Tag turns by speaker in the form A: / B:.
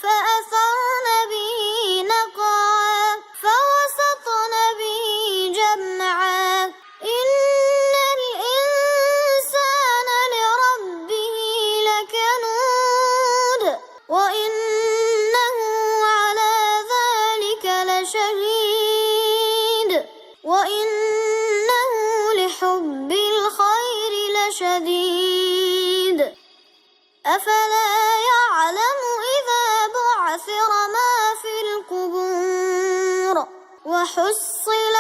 A: فأثرن به نقعا فوسطن به جمعا إن الإنسان لربه لكنود وإنه على ذلك لشهيد وإنه لحب الخير لشديد أفلا يعلم إذا بعثر ما في القبور وحصل